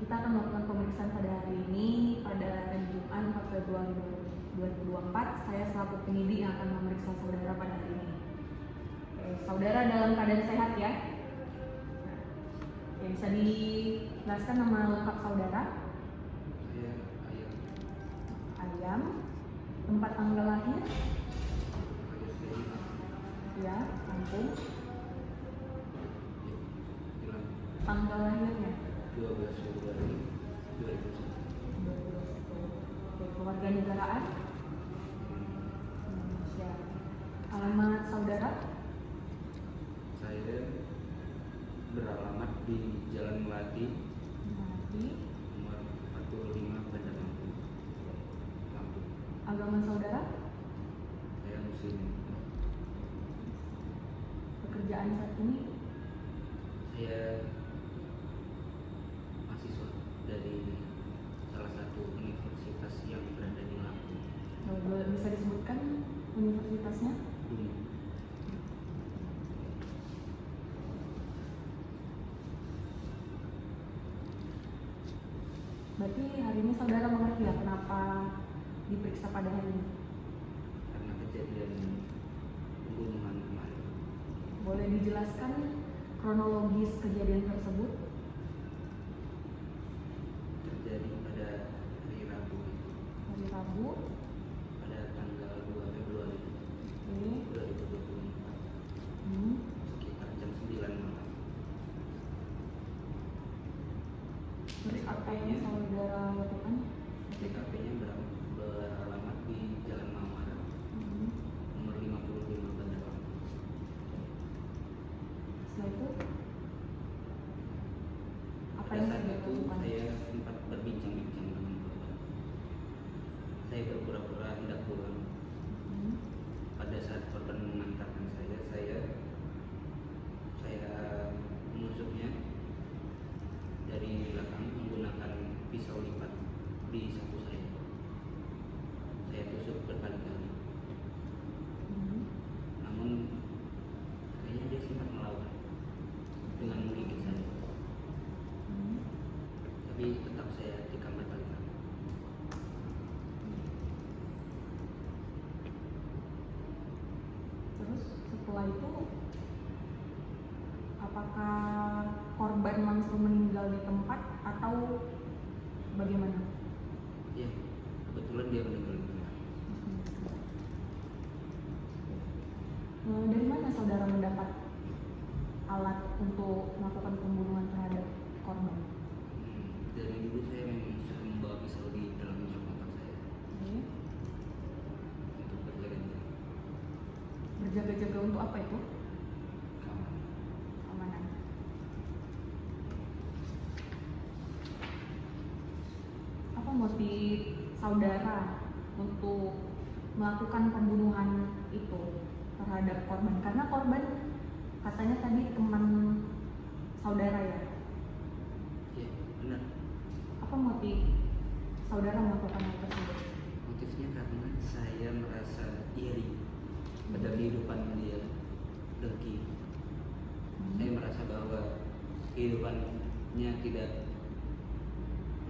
Kita akan melakukan pemeriksaan pada hari ini pada hari Jumat 4 Februari 2024. Saya selaku penyidik yang akan memeriksa saudara pada hari ini. Saudara dalam keadaan sehat ya? Bisa dijelaskan nama lengkap saudara? Saya Ayam. Ayam. Tempat tanggal lahir? Ya, Lampung. Tanggal lahirnya? 12 Februari 2001. Keluarga negaraan? Indonesia. Alamat saudara? Saya beralamat di Jalan Melati, nomor 45, Bandar Lampung. Agama saudara? Saya Muslim. Pekerjaan saat ini? Saya mahasiswa dari salah satu universitas yang berada di Lampung. Bisa disebutkan universitasnya? Berarti hari ini saudara mengerti ya kenapa diperiksa pada hari ini? Karena kejadian pembunuhan kemarin. Boleh dijelaskan kronologis kejadian tersebut? Terjadi pada hari Rabu, Hari Rabu. pada tanggal 2 Februari 2024, sekitar jam 9 malam. Terus apa yang saudara lakukan? TKP-nya beralamat di Jalan Mawar, nomor 55, Bandar Lampung. Setelah itu apa Pada yang saat saudara itu lakukan? saya sempat berbincang-bincang dengan korban. Saya berpura-pura hendak pulang. Pada saat korban mengantarkan saya menusuknya dari belakang menggunakan pisau lipat di saku saya. Saya tusuk berkali-kali. Namun kayaknya dia sempat melawan dengan menggigit saya. Tapi tetap saya tikam berkali-kali. Terus setelah itu apakah korban langsung meninggal di tempat atau bagaimana? Ya, kebetulan dia meninggal di tempat. Dari mana saudara mendapat alat untuk melakukan pembunuhan terhadap korban? Dari dulu saya memang sering membawa pisau di dalam jok motor saya untuk berjaga-jaga. Berjaga-jaga untuk apa itu? Keamanan. Keamanan. Apa motif saudara untuk melakukan pembunuhan itu terhadap korban? Karena korban katanya tadi teman saudara ya. Ya, benar. Apa motif saudara melakukan hal tersebut? Motifnya karena saya merasa iri pada kehidupan dia, dengki. Saya merasa bahwa kehidupannya tidak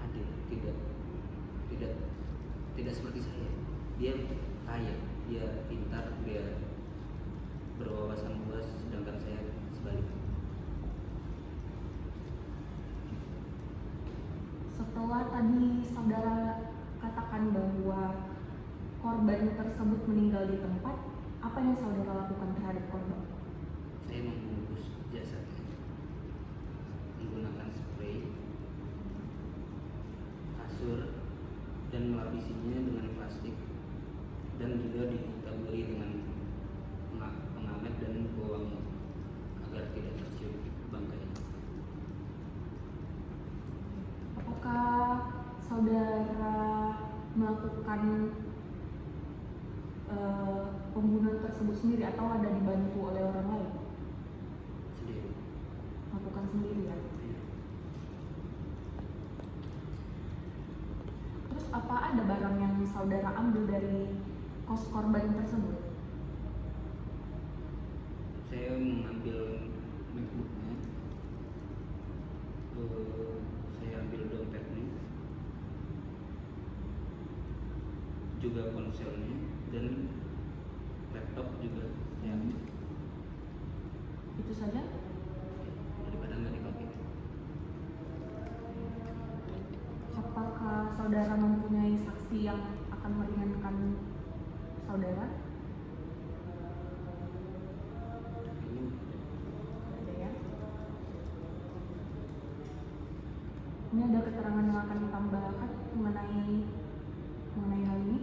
adil, tidak seperti saya. Dia kaya, dia pintar, dia berwawasan luas, sedangkan saya sebaliknya. Setelah tadi saudara katakan bahwa korban tersebut meninggal di tempat, apa yang saudara lakukan terhadap korban? Saya membungkus jasadnya menggunakan spray, kasur, dan melapisinya dengan plastik, dan juga ditaburi dengan pengamet dan pewangi agar tidak tercium bangkainya. Apakah saudara melakukan pembunuhan tersebut sendiri atau ada dibantu oleh orang lain? Sendiri. Lakukan sendiri ya? Terus apa ada barang yang saudara ambil dari kos korban tersebut? Saya mengambil MacBooknya, saya ambil dompet juga ponselnya dan laptop juga ya. Itu saja. Daripada nggak dipakai. Apakah saudara mempunyai saksi yang akan meringankan saudara? Ini Ada ya. Ini ada keterangan yang akan ditambahkan mengenai hal ini?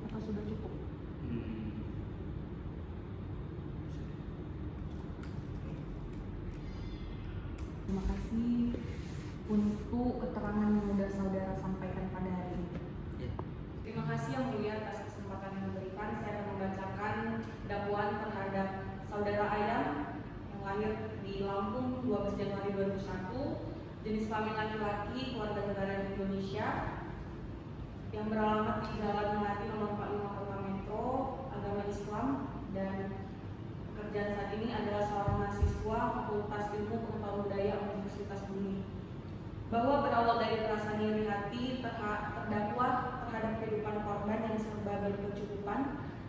Atau sudah cukup? Terima kasih untuk keterangan yang sudah saudara sampaikan pada hari ini. ya. Terima kasih yang mulia atas kesempatan yang diberikan. Saya akan membacakan dakwaan terhadap saudara Ayam yang lahir di Lampung 12 Januari 2001, jenis kelamin laki-laki, keluarga negara Indonesia, yang beralamat di Jalan Melati nomor 45 Kota Metro, agama Islam, dan pekerjaan saat ini adalah seorang mahasiswa Fakultas Ilmu Pengetahuan Budaya Universitas Bumi. Bahwa berawal dari perasaan iri hati terdakwa terhadap kehidupan korban yang serba berkecukupan,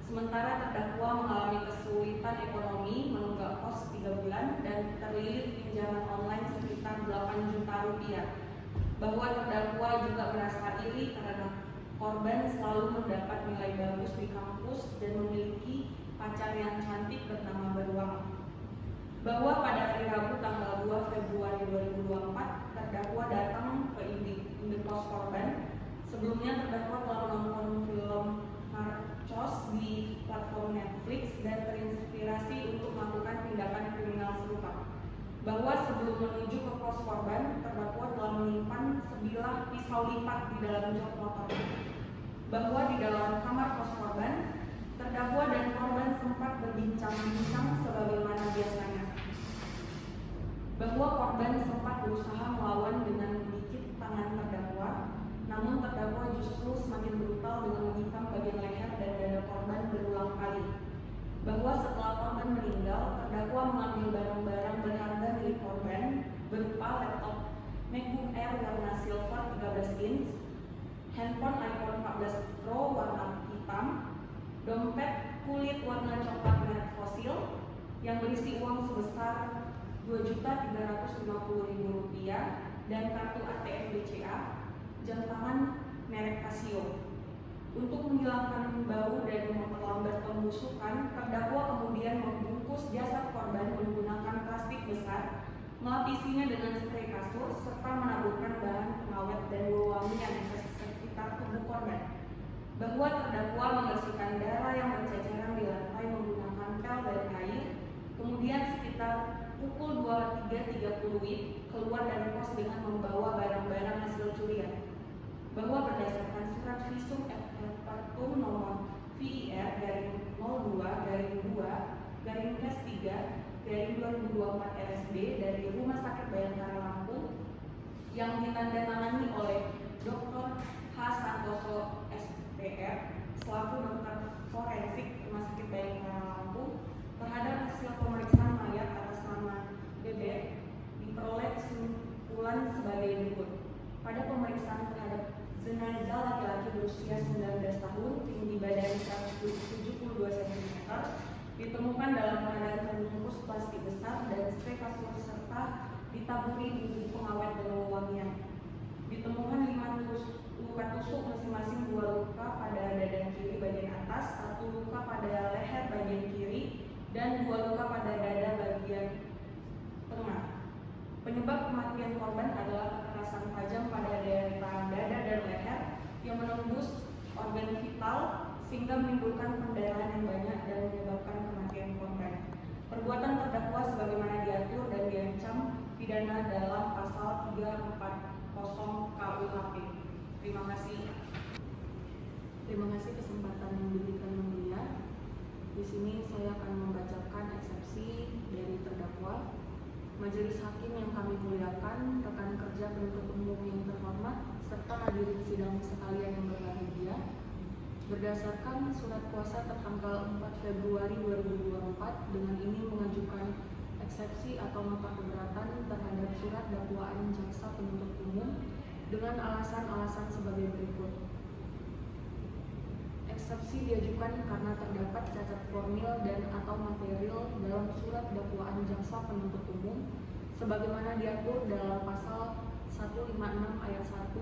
sementara terdakwa mengalami kesulitan ekonomi, menunggak kos 3 bulan, dan terlilit pinjaman online sekitar 8 juta rupiah. Bahwa terdakwa juga merasa iri karena korban selalu mendapat nilai bagus di kampus dan memiliki pacar yang cantik bernama Beruang. Bahwa pada hari Rabu tanggal 2 Februari 2024 terdakwa datang ke indekos korban. Sebelumnya terdakwa telah menonton film Narcos di platform Netflix dan terinspirasi untuk melakukan tindakan kriminal serupa. Bahwa sebelum menuju ke kos korban, terdakwa telah menyimpan sebilah pisau lipat di dalam jok motornya. Bahwa di dalam kamar kos korban, terdakwa dan korban sempat berbincang-bincang sebagaimana biasanya. Bahwa korban sempat berusaha melawan dengan menggigit tangan terdakwa, namun terdakwa justru semakin brutal dengan menikam bagian leher dan dada korban berulang kali. Bahwa setelah korban meninggal, terdakwa mengambil barang-barang berharga milik korban berupa laptop MacBook Air warna silver 13 inch, handphone iPhone 14 Pro warna hitam, dompet kulit warna coklat merek Fossil yang berisi uang sebesar Rp2.350.000 dan kartu ATM BCA, jam tangan merek Casio. Untuk menghilangkan bau dan memperlambat pembusukan, terdakwa kemudian membungkus jasad korban menggunakan plastik besar, melapisinya dengan spray kasur, serta menaburkan bahan pengawet dan wangian ke sekitar tubuh korban. Bahwa terdakwa membersihkan darah yang berceceran di lantai menggunakan pel dan air, kemudian sekitar pukul 23.30 WIB keluar dari kos dengan membawa barang-barang hasil curian. Bahwa berdasarkan surat visum et repertum nomor VIR-2/2/3/2024 LSB dari Rumah Sakit Bayangkara Lampung yang ditandatangani oleh Dr. H. Santoso SPR selaku dokter forensik Rumah Sakit Bayangkara Lampung terhadap hasil pemeriksaan mayat atas nama Bebek diperoleh kesimpulan sebagai berikut. Pada pemeriksaan terhadap jenazah laki-laki berusia 19 tahun, tinggi badan 172 cm, ditemukan dalam keadaan terbungkus plastik besar dan spray kasur serta ditaburi bumbu pengawet dan wangian. Ditemukan 5 luka tusuk masing-masing 2 luka pada dada kiri bagian atas, 1 luka pada leher bagian kiri, dan 2 luka pada dada bagian tengah. Penyebab kematian korban adalah kekerasan tajam pada daerah dada dan leher yang menembus organ vital sehingga menimbulkan pendarahan yang banyak dan menyebabkan kematian korban. Perbuatan terdakwa sebagaimana diatur dan diancam pidana dalam pasal 340 KUHP. Terima kasih. Terima kasih kesempatan yang diberikan mulia. Di sini saya akan membacakan eksepsi dari terdakwa. Majelis hakim yang kami muliakan, rekan kerja penuntut umum yang terhormat, serta hadirin sidang sekalian yang berbahagia. Berdasarkan surat kuasa tertanggal 4 Februari 2024, dengan ini mengajukan eksepsi atau nota keberatan terhadap surat dakwaan jaksa penuntut umum dengan alasan-alasan sebagai berikut. Eksepsi diajukan karena terdapat cacat formil dan atau material dalam surat dakwaan jaksa penuntut umum sebagaimana diatur dalam pasal 156 ayat 1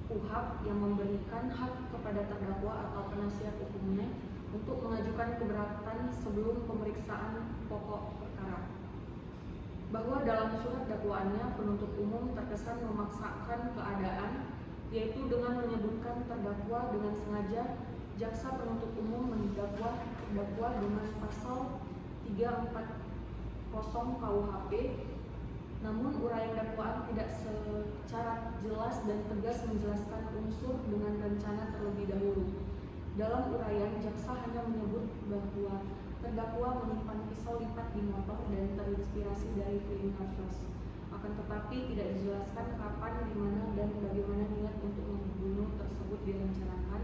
KUHP yang memberikan hak kepada terdakwa atau penasihat hukumnya untuk mengajukan keberatan sebelum pemeriksaan pokok perkara. Bahwa dalam surat dakwaannya penuntut umum terkesan memaksakan keadaan, yaitu dengan menyebutkan terdakwa dengan sengaja. Jaksa penuntut umum mendakwa terdakwa dengan pasal 340 KUHP, namun uraian dakwaan tidak secara jelas dan tegas menjelaskan unsur dengan rencana terlebih dahulu. Dalam uraian, jaksa hanya menyebut bahwa terdakwa menyimpan pisau lipat di motor dan terinspirasi dari film Narcos. Akan tetapi tidak dijelaskan kapan, di mana, dan bagaimana niat untuk membunuh tersebut direncanakan.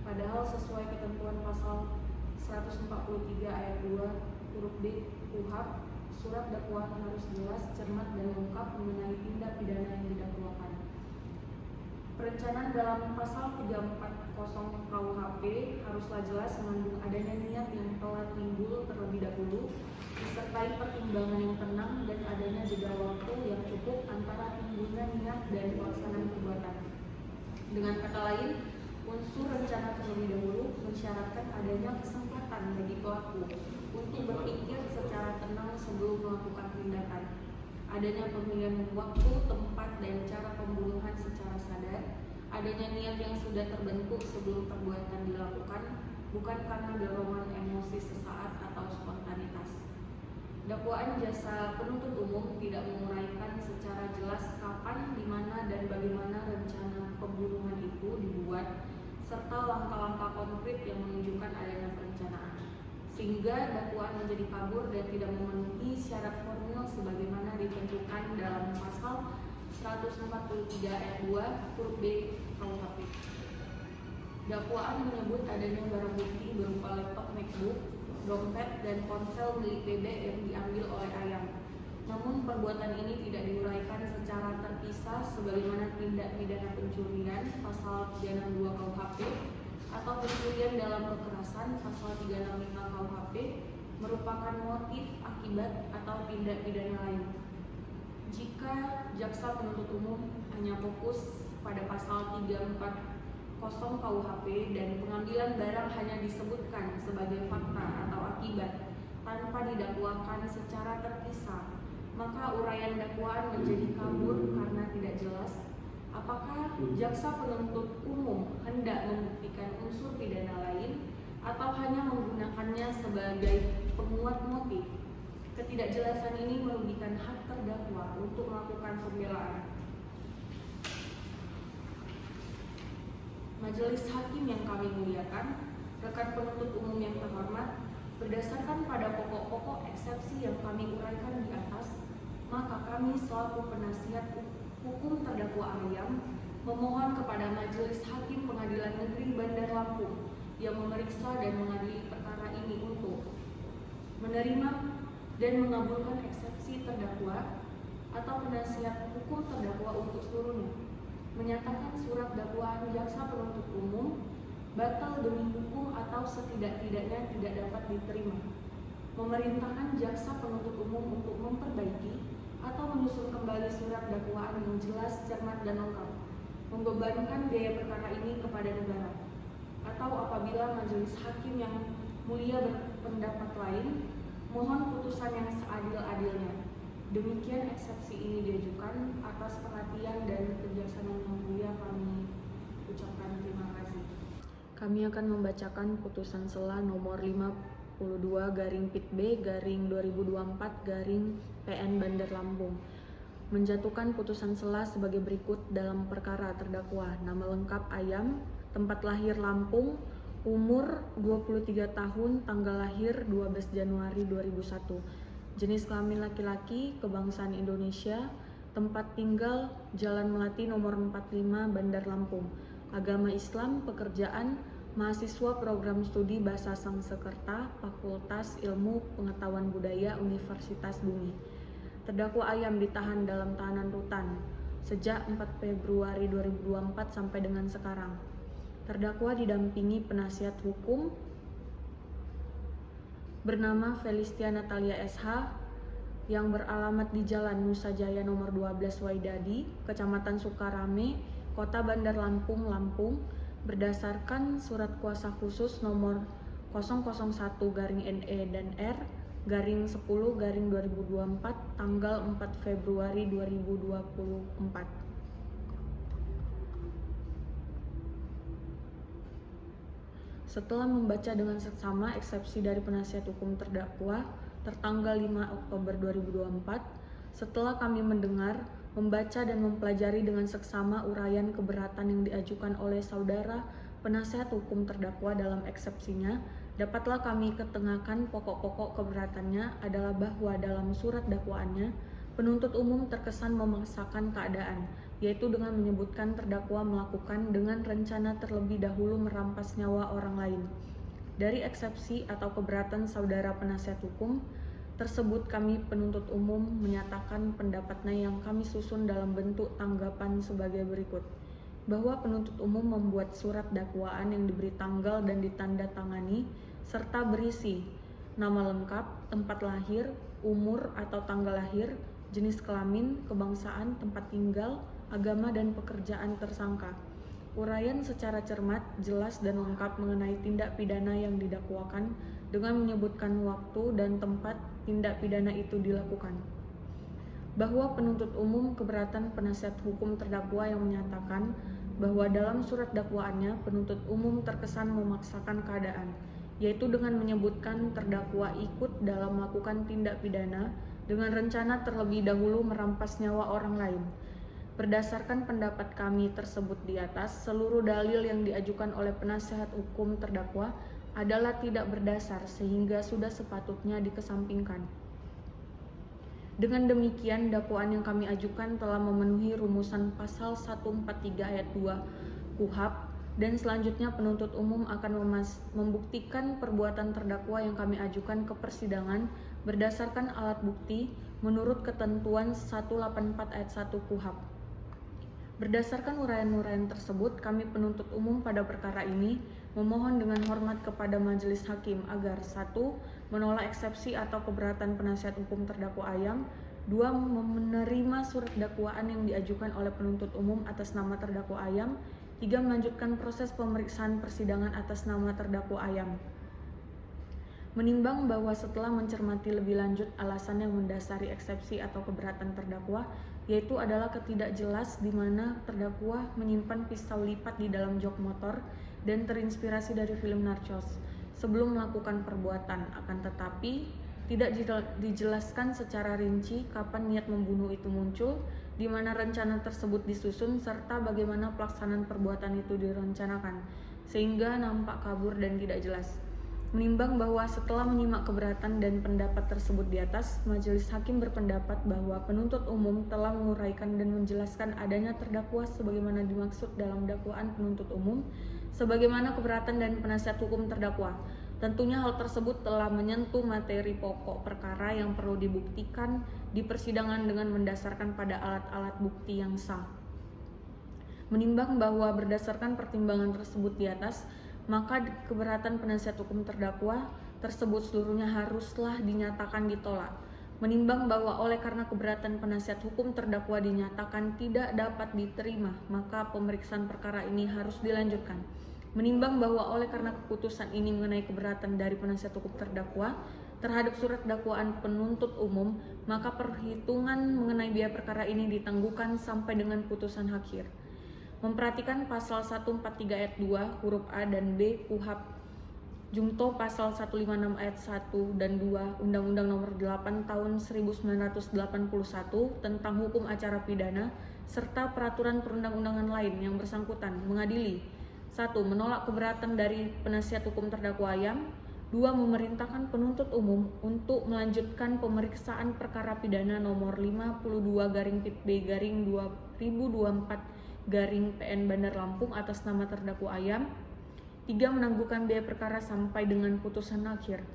Padahal sesuai ketentuan pasal 143 ayat 2 huruf B KUHP, surat dakwaan harus jelas, cermat, dan lengkap mengenai tindak pidana yang didakwakan. Perencanaan dalam pasal 340 KUHP haruslah jelas mengandung adanya niat yang telah timbul terlebih dahulu, disertai pertimbangan yang tenang dan adanya jeda waktu yang cukup antara timbulnya niat dan pelaksanaan perbuatan. Dengan kata lain, unsur rencana terlebih dahulu mensyaratkan adanya kesempatan bagi pelaku untuk berpikir secara tenang sebelum melakukan tindakan. Adanya pemilihan waktu, tempat, dan cara pembunuhan secara sadar, adanya niat yang sudah terbentuk sebelum perbuatan dilakukan, bukan karena dorongan emosi sesaat atau spontanitas. Dakwaan jasa penuntut umum tidak menguraikan secara jelas kapan, di mana, dan bagaimana rencana pembunuhan itu dibuat, serta langkah-langkah konkret yang menunjukkan adanya perencanaan, sehingga dakwaan menjadi kabur dan tidak memenuhi syarat formil sebagaimana ditentukan dalam pasal 143 ayat 2 huruf B KUHP. Dakwaan menyebut adanya barang bukti berupa laptop MacBook, dompet, dan ponsel milik BB yang diambil oleh Ayam. Namun perbuatan ini tidak diuraikan secara terpisah sebagaimana tindak pidana pencurian pasal 362 KUHP atau pencurian dalam kekerasan pasal 365 KUHP merupakan motif, akibat, atau tindak pidana lain. Jika jaksa penuntut umum hanya fokus pada pasal 340 KUHP dan pengambilan barang hanya disebutkan sebagai fakta atau akibat tanpa didakwakan secara terpisah, maka uraian dakwaan menjadi kabur karena tidak jelas apakah jaksa penuntut umum hendak membuktikan unsur pidana lain atau hanya menggunakannya sebagai penguat motif. Ketidakjelasan ini merugikan hak terdakwa untuk melakukan pembelaan. Majelis hakim yang kami muliakan, rekan penuntut umum yang terhormat, berdasarkan pada pokok-pokok eksepsi yang kami uraikan di atas, maka kami selaku penasihat hukum terdakwa Ayam memohon kepada Majelis Hakim Pengadilan Negeri Bandar Lampung yang memeriksa dan mengadili perkara ini untuk menerima dan mengabulkan eksepsi terdakwa atau penasihat hukum terdakwa untuk seluruhnya, menyatakan surat dakwaan jaksa penuntut umum batal demi hukum atau setidak-tidaknya tidak dapat diterima, memerintahkan jaksa penuntut umum untuk memperbaiki atau menyusun kembali surat dakwaan yang jelas, cermat, dan lengkap, membebankan biaya perkara ini kepada negara, atau apabila majelis hakim yang mulia berpendapat lain, mohon putusan yang seadil-adilnya. Demikian eksepsi ini diajukan. Atas perhatian dan kebijaksanaan yang mulia kami ucapkan terima kasih. Kami akan membacakan putusan sela nomor 52-B/2024-PN Bandar Lampung. Menjatuhkan putusan sela sebagai berikut dalam perkara terdakwa: nama lengkap Ayam, tempat lahir Lampung, umur 23 tahun, tanggal lahir 12 Januari 2001, jenis kelamin laki-laki, kebangsaan Indonesia, tempat tinggal Jalan Melati nomor 45 Bandar Lampung, agama Islam, pekerjaan mahasiswa program studi Bahasa Sangsekerta, Fakultas Ilmu Pengetahuan Budaya Universitas Bumi. Terdakwa Ayam ditahan dalam tahanan rutan sejak 4 Februari 2024 sampai dengan sekarang. Terdakwa didampingi penasihat hukum bernama Felistia Natalia SH yang beralamat di Jalan Nusa Jaya nomor 12 Waidadi, Kecamatan Sukarame, Kota Bandar Lampung, Lampung, berdasarkan surat kuasa khusus nomor 001/NE dan R/10/2024 tanggal 4 Februari 2024. Setelah membaca dengan seksama eksepsi dari penasihat hukum terdakwa tertanggal 5 Oktober 2024, setelah kami mendengar, membaca dan mempelajari dengan seksama uraian keberatan yang diajukan oleh saudara penasihat hukum terdakwa dalam eksepsinya, dapatlah kami ketengahkan pokok-pokok keberatannya adalah bahwa dalam surat dakwaannya, penuntut umum terkesan memaksakan keadaan, yaitu dengan menyebutkan terdakwa melakukan dengan rencana terlebih dahulu merampas nyawa orang lain. Dari eksepsi atau keberatan saudara penasihat hukum tersebut, kami penuntut umum menyatakan pendapatnya yang kami susun dalam bentuk tanggapan sebagai berikut. Bahwa penuntut umum membuat surat dakwaan yang diberi tanggal dan ditanda tangani serta berisi nama lengkap, tempat lahir, umur atau tanggal lahir, jenis kelamin, kebangsaan, tempat tinggal, agama dan pekerjaan tersangka. Uraian secara cermat, jelas dan lengkap mengenai tindak pidana yang didakwakan dengan menyebutkan waktu dan tempat tindak pidana itu dilakukan. Bahwa penuntut umum keberatan penasihat hukum terdakwa yang menyatakan bahwa dalam surat dakwaannya penuntut umum terkesan memaksakan keadaan, yaitu dengan menyebutkan terdakwa ikut dalam melakukan tindak pidana dengan rencana terlebih dahulu merampas nyawa orang lain. Berdasarkan pendapat kami tersebut di atas, seluruh dalil yang diajukan oleh penasihat hukum terdakwa adalah tidak berdasar sehingga sudah sepatutnya dikesampingkan. Dengan demikian, dakwaan yang kami ajukan telah memenuhi rumusan pasal 143 ayat 2 KUHP dan selanjutnya penuntut umum akan membuktikan perbuatan terdakwa yang kami ajukan ke persidangan berdasarkan alat bukti menurut ketentuan 184 ayat 1 KUHP. Berdasarkan uraian-uraian tersebut, kami penuntut umum pada perkara ini memohon dengan hormat kepada majelis hakim agar 1. Menolak eksepsi atau keberatan penasihat hukum terdakwa Ayam, 2. Menerima surat dakwaan yang diajukan oleh penuntut umum atas nama terdakwa Ayam, 3. Melanjutkan proses pemeriksaan persidangan atas nama terdakwa Ayam. Menimbang bahwa setelah mencermati lebih lanjut alasan yang mendasari eksepsi atau keberatan terdakwa, yaitu adalah ketidakjelas di mana terdakwa menyimpan pisau lipat di dalam jok motor dan terinspirasi dari film Narcos sebelum melakukan perbuatan, akan tetapi tidak dijelaskan secara rinci kapan niat membunuh itu muncul, di mana rencana tersebut disusun, serta bagaimana pelaksanaan perbuatan itu direncanakan, sehingga nampak kabur dan tidak jelas. Menimbang bahwa setelah menyimak keberatan dan pendapat tersebut di atas, majelis hakim berpendapat bahwa penuntut umum telah menguraikan dan menjelaskan adanya terdakwa sebagaimana dimaksud dalam dakwaan penuntut umum, sebagaimana keberatan dan penasihat hukum terdakwa. Tentunya hal tersebut telah menyentuh materi pokok perkara yang perlu dibuktikan di persidangan dengan mendasarkan pada alat-alat bukti yang sah. Menimbang bahwa berdasarkan pertimbangan tersebut di atas, maka keberatan penasihat hukum terdakwa tersebut seluruhnya haruslah dinyatakan ditolak. Menimbang bahwa oleh karena keberatan penasihat hukum terdakwa dinyatakan tidak dapat diterima, maka pemeriksaan perkara ini harus dilanjutkan. Menimbang bahwa oleh karena keputusan ini mengenai keberatan dari penasihat hukum terdakwa terhadap surat dakwaan penuntut umum, maka perhitungan mengenai biaya perkara ini ditangguhkan sampai dengan putusan akhir. Memperhatikan pasal 143 ayat 2 huruf A dan B KUHP Jungto pasal 156 ayat 1 dan 2 Undang-Undang Nomor 8 Tahun 1981 tentang hukum acara pidana serta peraturan perundang-undangan lain yang bersangkutan mengadili 1. Menolak keberatan dari penasihat hukum terdakwa Ayam, 2. Memerintahkan penuntut umum untuk melanjutkan pemeriksaan perkara pidana nomor 52-2024-PN Bandar Lampung atas nama terdakwa Ayam, 3. Menangguhkan biaya perkara sampai dengan putusan akhir.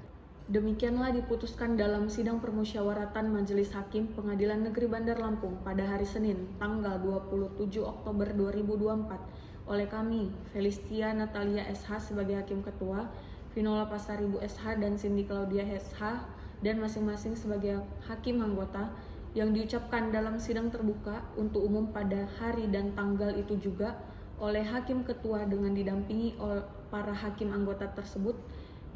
Demikianlah diputuskan dalam sidang permusyawaratan Majelis Hakim Pengadilan Negeri Bandar Lampung pada hari Senin, tanggal 27 Oktober 2024 oleh kami, Felistia Natalia SH sebagai Hakim Ketua, Vinola Pasaribu SH dan Cindy Claudia SH dan masing-masing sebagai Hakim Anggota yang diucapkan dalam sidang terbuka untuk umum pada hari dan tanggal itu juga oleh Hakim Ketua dengan didampingi oleh para Hakim Anggota tersebut,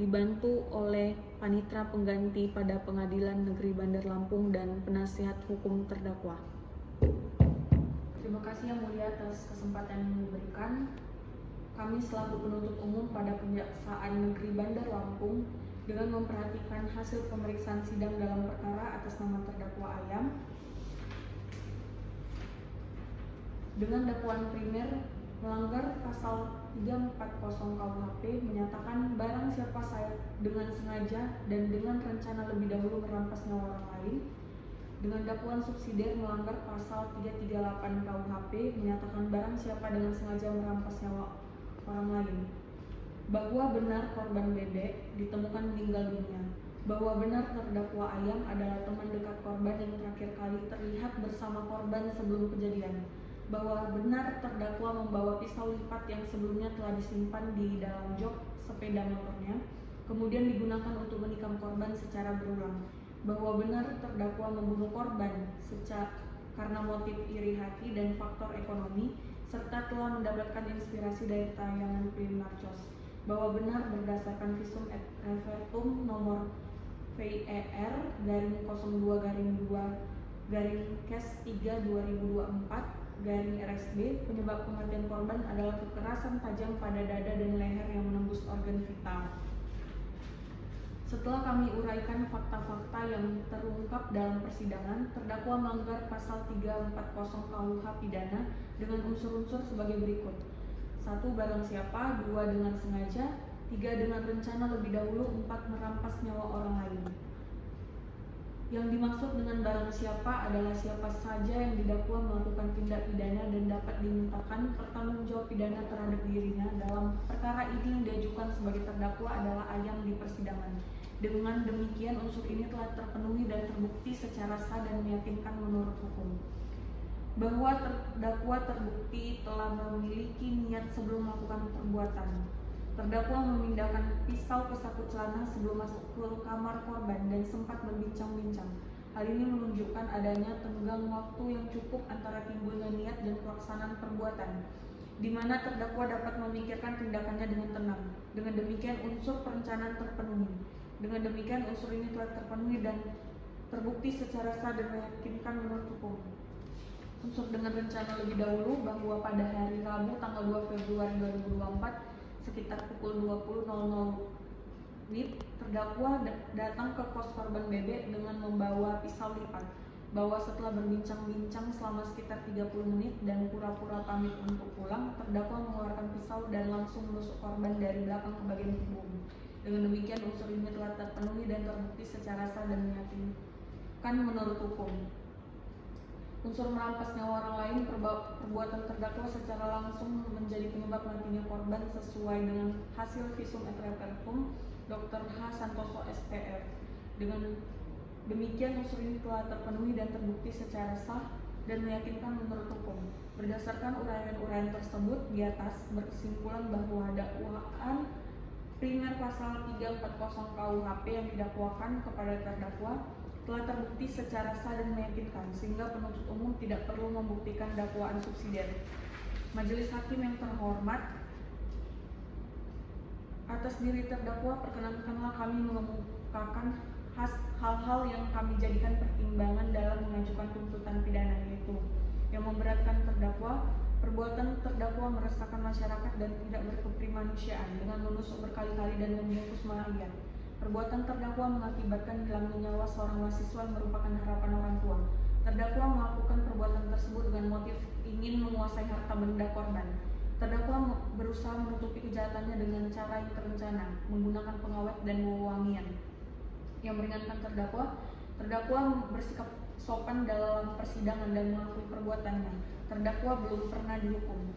dibantu oleh Panitra Pengganti pada Pengadilan Negeri Bandar Lampung dan penasihat hukum terdakwa. Terima kasih Yang Mulia atas kesempatan yang diberikan. Kami selaku penuntut umum pada Kejaksaan Negeri Bandar Lampung dengan memperhatikan hasil pemeriksaan sidang dalam perkara atas nama terdakwa Ayam dengan dakwaan primer melanggar pasal 340 KUHP menyatakan barang siapa saya dengan sengaja dan dengan rencana lebih dahulu merampas nyawa orang lain. Dengan dakwaan subsidiar melanggar pasal 338 KUHP menyatakan barang siapa dengan sengaja merampas nyawa orang lain. Bahwa benar korban Bebek ditemukan meninggal dunia. Bahwa benar terdakwa Ayam adalah teman dekat korban yang terakhir kali terlihat bersama korban sebelum kejadian. Bahwa benar terdakwa membawa pisau lipat yang sebelumnya telah disimpan di dalam jok sepeda motornya, kemudian digunakan untuk menikam korban secara berulang. Bahwa benar terdakwa membunuh korban karena motif iri hati dan faktor ekonomi, serta telah mendapatkan inspirasi dari tayangan film Narcos. Bahwa benar berdasarkan visum et repertum nomor VER /02-2-Kes3/2024 penyebab kematian korban adalah kekerasan tajam pada dada dan leher yang menembus organ vital. Setelah kami uraikan fakta-fakta yang terungkap dalam persidangan, terdakwa melanggar pasal 340 KUH pidana dengan unsur-unsur sebagai berikut. 1. Barang siapa. 2. Dengan sengaja. 3. Dengan rencana lebih dahulu. 4. Merampas nyawa orang lain. Yang dimaksud dengan barang siapa adalah siapa saja yang didakwa melakukan tindak pidana dan dapat dimintakan pertanggungjawab pidana terhadap dirinya. Dalam perkara ini yang diajukan sebagai terdakwa adalah Ayam di persidangan. Dengan demikian unsur ini telah terpenuhi dan terbukti secara sah dan meyakinkan menurut hukum. Bahwa terdakwa terbukti telah memiliki niat sebelum melakukan perbuatan. Terdakwa memindahkan pisau ke saku celana sebelum masuk ke kamar korban dan sempat berbincang-bincang. Hal ini menunjukkan adanya tenggang waktu yang cukup antara timbulnya niat dan pelaksanaan perbuatan, di mana terdakwa dapat memikirkan tindakannya dengan tenang. Dengan demikian unsur perencanaan terpenuhi. Dengan demikian unsur ini telah terpenuhi dan terbukti secara sah dan meyakinkan menurut hukum. Unsur dengan rencana lebih dahulu bahwa pada hari Rabu tanggal 2 Februari 2024 sekitar pukul 20.00 WIB, terdakwa datang ke kos korban Bebek dengan membawa pisau lipat. Bahwa setelah berbincang-bincang selama sekitar 30 menit dan pura-pura pamit untuk pulang, terdakwa mengeluarkan pisau dan langsung menusuk korban dari belakang ke bagian tubuh. Dengan demikian unsur ini telah terpenuhi dan terbukti secara sah dan meyakinkan menurut hukum. Unsur merampas nyawa orang lain, perbuatan terdakwa secara langsung menjadi penyebab matinya korban sesuai dengan hasil visum et repertum Dr. H. Santoso SPF. Dengan demikian unsur ini telah terpenuhi dan terbukti secara sah dan meyakinkan menurut hukum. Berdasarkan uraian-uraian tersebut di atas, berkesimpulan bahwa dakwaan primer pasal 340 KUHP yang didakwakan kepada terdakwa telah terbukti secara sah dan meyakinkan, sehingga penuntut umum tidak perlu membuktikan dakwaan subsidiar. Majelis Hakim yang terhormat, atas diri terdakwa perkenankanlah kami mengemukakan hal-hal yang kami jadikan pertimbangan dalam mengajukan tuntutan pidana, yaitu yang memberatkan terdakwa. Perbuatan terdakwa meresahkan masyarakat dan tidak berkeprimanusiaan dengan menusuk berkali-kali dan membungkus mayat. Perbuatan terdakwa mengakibatkan hilangnya nyawa seorang mahasiswa yang merupakan harapan orang tua. Terdakwa melakukan perbuatan tersebut dengan motif ingin menguasai harta benda korban. Terdakwa berusaha menutupi kejahatannya dengan cara yang terencana, menggunakan pengawet dan wewangian. Yang meringankan terdakwa bersikap sopan dalam persidangan dan mengakui perbuatannya. Terdakwa belum pernah dihukum.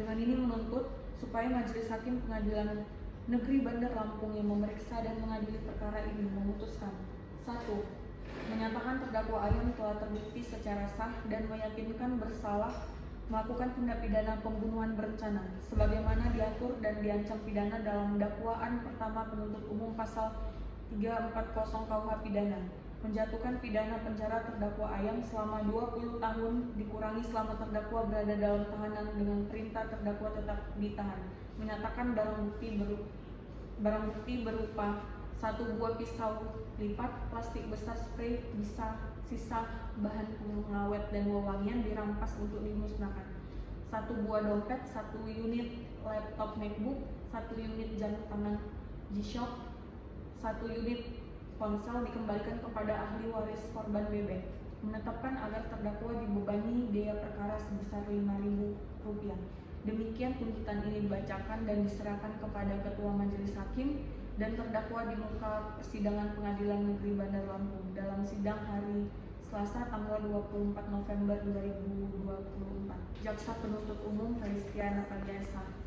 Dengan ini menuntut supaya Majelis Hakim Pengadilan Negeri Bandar Lampung yang memeriksa dan mengadili perkara ini memutuskan: 1. Menyatakan terdakwa Ayam telah terbukti secara sah dan meyakinkan bersalah melakukan tindak pidana pembunuhan berencana sebagaimana diatur dan diancam pidana dalam dakwaan pertama penuntut umum pasal 340 KUH pidana, menjatuhkan pidana penjara terdakwa Ayam selama 20 tahun dikurangi selama terdakwa berada dalam tahanan dengan perintah terdakwa tetap ditahan, menyatakan barang bukti berupa 1 buah pisau lipat, plastik besar spray, sisa bahan pengawet dan wewangian dirampas untuk dimusnahkan. 1 buah dompet, 1 unit laptop MacBook, 1 unit jam tangan G-Shock, 1 unit ponsel dikembalikan kepada ahli waris korban BB. Menetapkan agar terdakwa dibebani biaya perkara sebesar Rp5.000. Demikian tuntutan ini dibacakan dan diserahkan kepada Ketua Majelis Hakim dan terdakwa di muka persidangan Pengadilan Negeri Bandar Lampung dalam sidang hari Selasa tanggal 24 November 2024. Jaksa Penuntut Umum Felistiana Pagliasa.